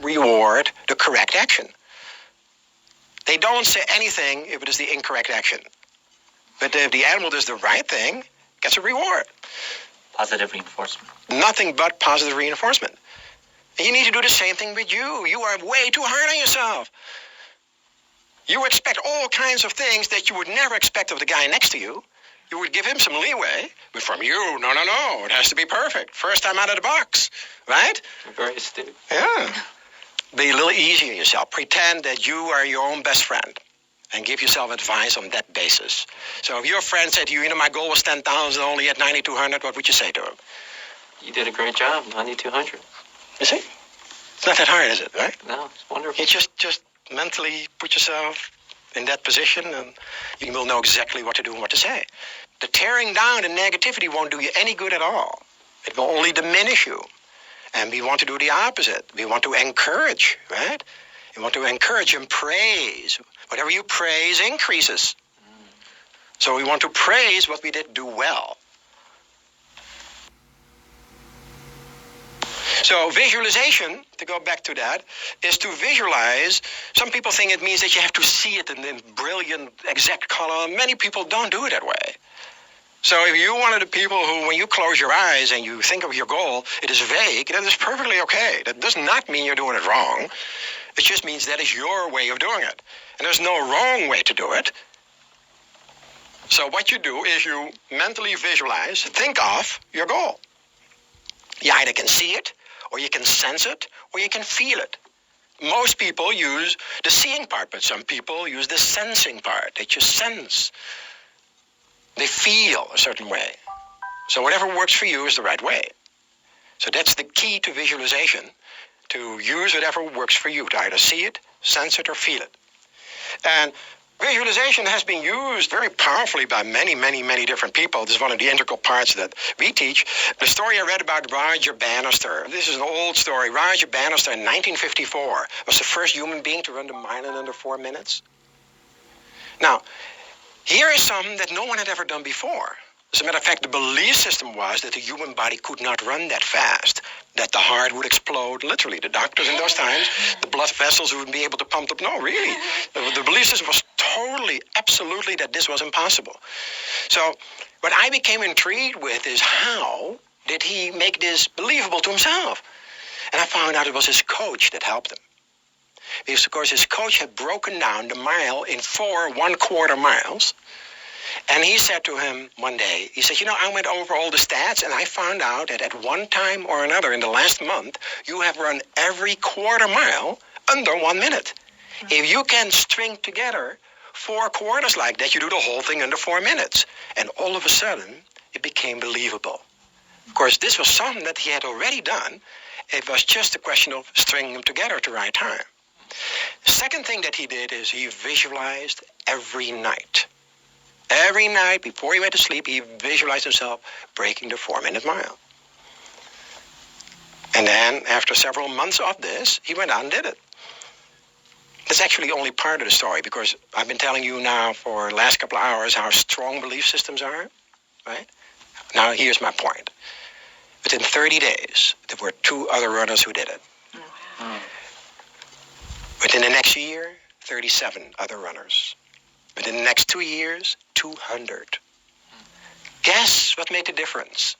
reward the correct action. They don't say anything if it is the incorrect action. But if the animal does the right thing, it gets a reward. Positive reinforcement. Nothing but positive reinforcement. And you need to do the same thing with you. You are way too hard on yourself. You expect all kinds of things that you would never expect of the guy next to you. You would give him some leeway, but from you, no, it has to be perfect. First time out of the box, right? You're very astute. Yeah. Be a little easy on yourself. Pretend that you are your own best friend and give yourself advice on that basis. So if your friend said to you, my goal was 10,000, only at 9,200, what would you say to him? You did a great job, 9,200. You see? It's not that hard, is it, right? No, it's wonderful. You just mentally put yourself in that position and you will know exactly what to do and what to say. The tearing down and negativity won't do you any good at all. It will only diminish you. And we want to do the opposite. We want to encourage, right? We want to encourage and praise. Whatever you praise increases. So we want to praise what we did do well. So visualization, to go back to that, is to visualize. Some people think it means that you have to see it in brilliant, exact color. Many people don't do it that way. So if you're one of the people who, when you close your eyes and you think of your goal, it is vague, that is perfectly okay. That does not mean you're doing it wrong. It just means that is your way of doing it. And there's no wrong way to do it. So what you do is you mentally visualize, think of your goal. You either can see it, or you can sense it, or you can feel it. Most people use the seeing part, but some people use the sensing part. They just sense. They feel a certain way. So whatever works for you is the right way. So that's the key to visualization, to use whatever works for you, to either see it, sense it, or feel it. And visualization has been used very powerfully by many, many, many different people. This is one of the integral parts that we teach. The story I read about Roger Bannister. This is an old story. Roger Bannister in 1954 was the first human being to run the mile in under 4 minutes. Now, here is something that no one had ever done before. As a matter of fact, the belief system was that the human body could not run that fast, that the heart would explode, literally. The doctors in those times, the blood vessels wouldn't be able to pump up. No, really. The belief system was totally, absolutely that this was impossible. So what I became intrigued with is how did he make this believable to himself? And I found out it was his coach that helped him. Because, of course, his coach had broken down the mile in 4 1/4 miles. And he said to him one day, he said, I went over all the stats and I found out that at one time or another in the last month, you have run every 1/4 mile under 1 minute. If you can string together 4 quarters like that, you do the whole thing under 4 minutes. And all of a sudden, it became believable. Of course, this was something that he had already done. It was just a question of stringing them together at the right time. The second thing that he did is he visualized every night. Every night before he went to sleep, he visualized himself breaking the 4-minute mile. And then after several months of this, he went out and did it. That's actually only part of the story, because I've been telling you now for the last couple of hours how strong belief systems are, right? Now here's my point. Within 30 days, there were 2 other runners who did it. Mm-hmm. Within the next year, 37 other runners. Within the next 2 years, 200. Guess what made the difference?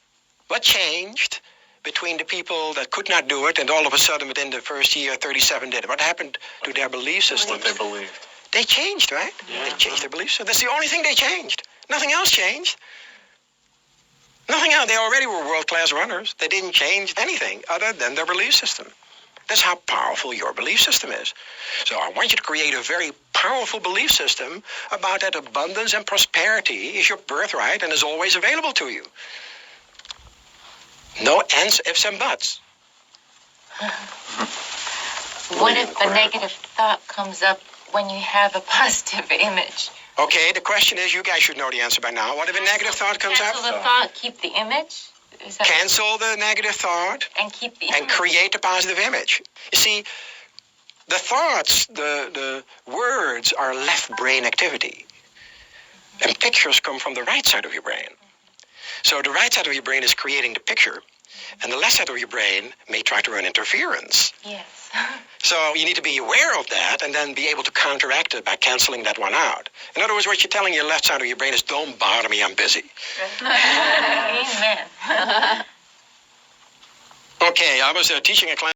What changed between the people that could not do it and all of a sudden within the first year, 37 did it? What happened to their belief systems? What they believed. They changed, right? Yeah. They changed their beliefs. So that's the only thing they changed. Nothing else changed. Nothing else. They already were world-class runners. They didn't change anything other than their belief system. That's how powerful your belief system is. So I want you to create a very powerful belief system about that abundance and prosperity is your birthright and is always available to you. No ands, ifs, and buts. What if a negative thought comes up when you have a positive image? Okay, the question is, you guys should know the answer by now. What if a negative thought comes up? Cancel the thought, keep the image? Cancel the negative thought and keep the and create a positive image. You see, the thoughts, the words are left brain activity. And pictures come from the right side of your brain. So the right side of your brain is creating the picture, and the left side of your brain may try to run interference. Yes. So you need to be aware of that and then be able to counteract it by canceling that one out. In other words, what you're telling your left side of your brain is, don't bother me, I'm busy. Amen. Okay, I was teaching a class